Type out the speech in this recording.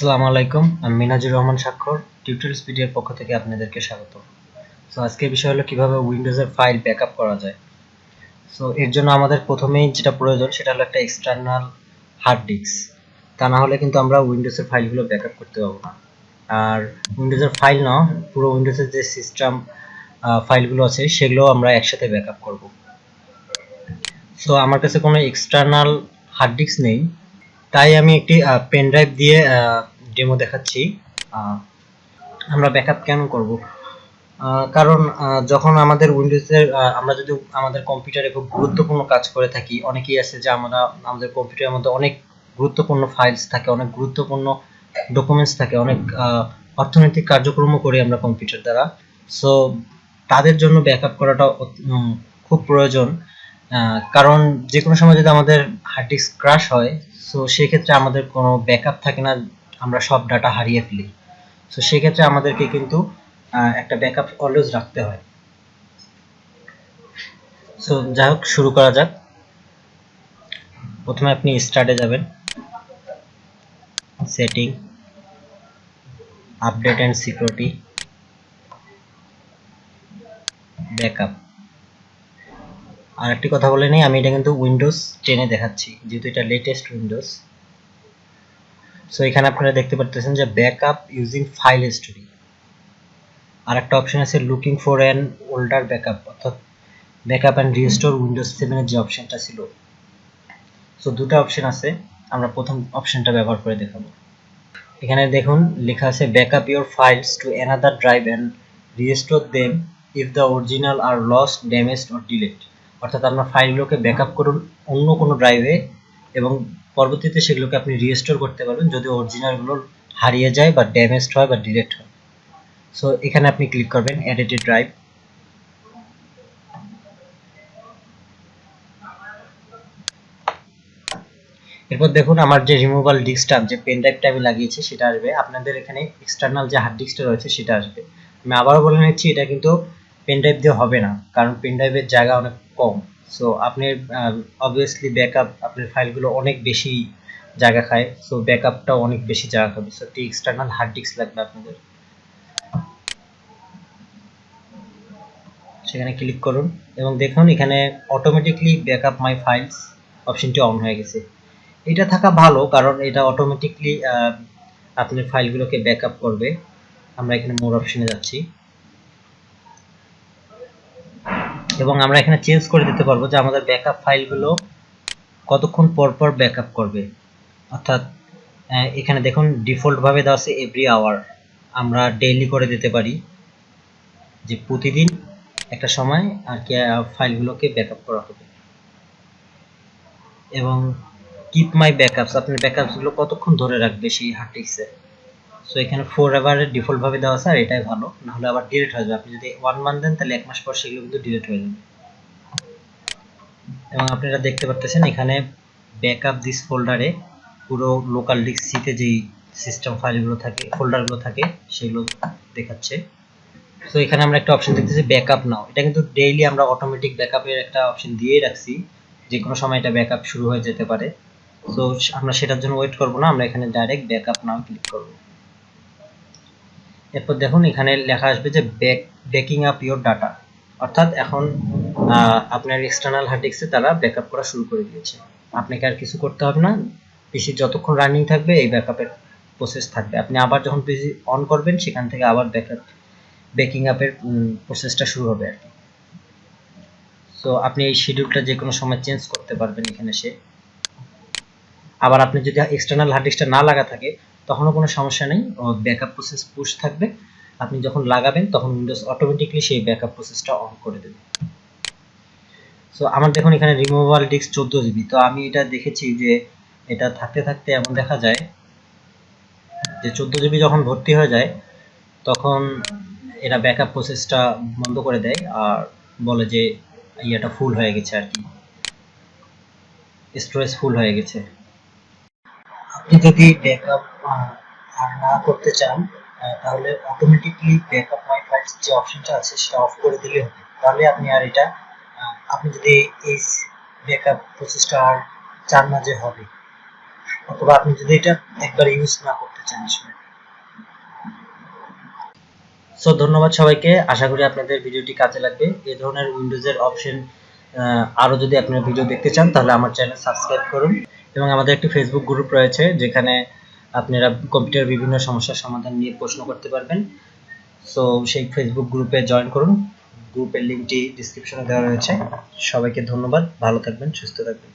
আসসালামু আলাইকুম, আমি মিনাজুর রহমান স্বাক্ষর টিউটোরিয়ালস পিডিএর পক্ষ থেকে আপনাদেরকে স্বাগত। সো আজকের বিষয় হলো কিভাবে উইন্ডোজের ফাইল ব্যাকআপ করা যায়। সো এর জন্য আমাদের প্রথমেই যেটা প্রয়োজন সেটা হলো একটা এক্সটার্নাল হার্ড ডিস্ক। তা না হলে কিন্তু আমরা উইন্ডোজের ফাইলগুলো ব্যাকআপ করতে পারবো না। আর উইন্ডোজের ফাইল না, পুরো উইন্ডোজের যে সিস্টেম ফাইলগুলো আছে সেগুলো আমরা একসাথে ব্যাকআপ করব। সো আমার কাছে কোনো এক্সটার্নাল হার্ড ডিস্ক নেই, তাই আমি একটি পেন ড্রাইভ দিয়ে ডেমো দেখাচ্ছি। আমরা ব্যাকআপ কেন করব? কারণ যখন আমাদের উইন্ডোজের আমরা যদি আমাদের কম্পিউটারে খুব গুরুত্বপূর্ণ কাজ করে থাকি, অনেকেই আছে যে আমরা আমাদের কম্পিউটারের মধ্যে অনেক গুরুত্বপূর্ণ ফাইলস থাকে, অনেক গুরুত্বপূর্ণ ডকুমেন্টস থাকে, অনেক অর্থনৈতিক কার্যক্রমও করি আমরা কম্পিউটার দ্বারা। সো তাদের জন্য ব্যাকআপ করাটা খুব প্রয়োজন। কারণ যে কোনো সময় যদি আমাদের হার্ড ডিস্ক ক্র্যাশ হয়, সো সেক্ষেত্রে আমাদের কোনো ব্যাকআপ থাকে না, আমরা সব ডাটা হারিয়ে ফেলি। সো সেক্ষেত্রে আমাদেরকে কিন্তু একটা ব্যাকআপ অলওয়েজ রাখতে হয়। সো যাই হোক, শুরু করা যাক। প্রথমে আপনি স্টার্টে যাবেন, setting, update and security, backup. আর একটি কথা বলে নেই, আমি এটা কিন্তু উইন্ডোজ 10-এ দেখাচ্ছি, যেহেতু এটা লেটেস্ট উইন্ডোজ। সো এখানে আপনারা দেখতে পাচ্ছেন যে ব্যাকআপ ইউজিং ফাইল হিস্টোরি। আর একটা অপশন আছে looking for an older backup, অর্থাৎ ব্যাকআপ অ্যান্ড রিস্টোর উইন্ডোজ 7-এর যে অপশনটা ছিল। সো দুটো অপশন আছে, আমরা প্রথম অপশনটা ব্যবহার করে দেখাবো। এখানে দেখুন লেখা আছে backup your files to another drive and restore them if the original R lost, damaged or delete. অর্থাৎ আপনার ফাইলগুলোকে ব্যাকআপ করুন অন্য কোনো ড্রাইভে এবং পরবর্তীতে সেগুলোকে আপনি রিস্টোর করতে পারবেন যদি অরিজিনালগুলো হারিয়ে যায় বা ড্যামেজড হয় বা ডিলিট হয়। সো এখানে আপনি ক্লিক করবেন এডিট ড্রাইভ। এরপর দেখুন আমার যে রিমুভাল ডিস্কটা, যে পেন ড্রাইভটা আমি লাগিয়েছি সেটা আসবে। আপনাদের এখানে এক্সটার্নাল যে হার্ড ডিস্কটা রয়েছে সেটা আসবে। আমি আবারও বলে নিচ্ছি, এটা কিন্তু পেন ড্রাইভ দিয়ে হবে না, কারণ পেন ড্রাইভের জায়গা অনেক কম। সো আপনি অবভিয়াসলি ব্যাকআপ, আপনার ফাইলগুলো অনেক বেশি জায়গা খায়, সো ব্যাকআপটাও অনেক বেশি জায়গা খাবে। সো একটি এক্সটার্নাল হার্ড ডিস্ক লাগবে আপনাদের। সেখানে ক্লিক করুন এবং দেখুন এখানে অটোমেটিকলি ব্যাকআপ মাই ফাইলস অপশনটি অন হয়ে গেছে। এটা থাকা ভালো, কারণ এটা অটোমেটিকলি আপনার ফাইলগুলোকে ব্যাকআপ করবে। আমরা এখানে মোর অপশনে যাচ্ছি এবং আমরা এখানে চেঞ্জ করে দিতে পারবো যে আমাদের ব্যাকআপ ফাইলগুলো কতক্ষণ পর পর ব্যাকআপ করবে। অর্থাৎ এখানে দেখুন ডিফল্ট ভাবে দেওয়া আছে এভরি আওয়ার, আমরা ডেইলি করে দিতে পারি যে প্রতিদিন একটা সময় আর কি ফাইলগুলোকে ব্যাকআপ করা হবে। এবং কিপ মাই ব্যাকআপস, আপনার ব্যাকআপসগুলো কতক্ষণ ধরে রাখবে সেই হার্ড ডিস্কে। সো এখানে ফর এভারের ডিফল্ট ভাবে দেওয়া আছে, আর এটাই ভালো, না হলে আবার ডিলিট হয়ে যাবে। আপনি যদি 1 মান্থ দেন তাহলে 1 মাস পর সেগুলো কিন্তু ডিলিট হয়ে যাবে। এবং আপনারা দেখতে পাচ্ছেন এখানে ব্যাকআপ দিস ফোল্ডারে পুরো লোকাল ডিস্ক সিতে যেই সিস্টেম ফাইলগুলো থাকে, ফোল্ডারগুলো থাকে, সেগুলো দেখাচ্ছে। সো এখানে আমরা একটা অপশন দেখতেছি ব্যাকআপ নাও। এটা কিন্তু ডেইলি আমরা অটোমেটিক ব্যাকআপের একটা অপশন দিয়েই রাখছি, যে কোনো সময় এটা ব্যাকআপ শুরু হয়ে যেতে পারে। সো আমরা সেটার জন্য ওয়েট করব না, আমরা এখানে ডাইরেক্ট ব্যাকআপ নাও ক্লিক করব। এরপর দেখুন এখানে লেখা আসবে যে ব্যাকিং আপ ইওর ডাটা, অর্থাৎ এখন আপনার এক্সটার্নাল হার্ড ডিস্কে তারা ব্যাকআপ করা শুরু করে দিয়েছে। আপনাকে আর কিছু করতে হবে না, পিসি যতক্ষণ রানিং থাকবে এই ব্যাকআপের প্রসেস থাকবে। আপনি আবার যখন পিসি অন করবেন সেখান থেকে আবার ব্যাকিং আপের প্রসেসটা শুরু হবে আর কি। সো আপনি এই শিডিউলটা যে কোনো সময় চেঞ্জ করতে পারবেন এখানে এসে। আবার আপনি যদি এক্সটার্নাল হার্ড ডিস্কটা না লাগা থাকে তখনও কোনো সমস্যা নেই, ব্যাকআপ প্রসেস পুশ থাকবে। আপনি যখন লাগাবেন তখন উইন্ডোজ অটোমেটিকলি সেই ব্যাকআপ প্রসেসটা অন করে দেবে। সো আমার দেখুন এখানে রিমুভাল ডিস্ক 14 জিবি। তো আমি এটা দেখেছি যে এটা থাকতে থাকতে এমন দেখা যায় যে 14 জিবি যখন ভর্তি হয়ে যায় তখন এরা ব্যাকআপ প্রসেসটা বন্ধ করে দেয় আর বলে যে ইয়েটা ফুল হয়ে গেছে আর কি, স্টোরেজ ফুল হয়ে গেছে। আপনি যদি ব্যাকআপ আর না করতে চান তাহলে অটোমেটিকলি ব্যাকআপ মাই ফাইলস যে অপশনটা আছে সেটা অফ করে দিলে হবে। তাহলে আপনি আর এটা আপনি যদি এই ব্যাকআপ প্রসেসটা আর চান না যে হবে, অথবা আপনি যদি এটা একবার ইউজ না করতে একটা বিষয়। সো ধন্যবাদ সবাইকে, আশা করি আপনাদের ভিডিওটি কাজে লাগবে। এই ধরনের উইন্ডোজের অপশন আরও যদি আপনারা ভিডিও দেখতে চান তাহলে আমার চ্যানেল সাবস্ক্রাইব করুন, এবং আমাদের একটি ফেসবুক গ্রুপ রয়েছে যেখানে আপনারা কম্পিউটার বিভিন্ন সমস্যার সমাধান নিয়ে প্রশ্ন করতে পারবেন। সো সেই ফেসবুক গ্রুপে জয়েন করুন, গ্রুপের লিঙ্কটি ডিসক্রিপশনে দেওয়া রয়েছে। সবাইকে ধন্যবাদ, ভালো থাকবেন, সুস্থ থাকবেন।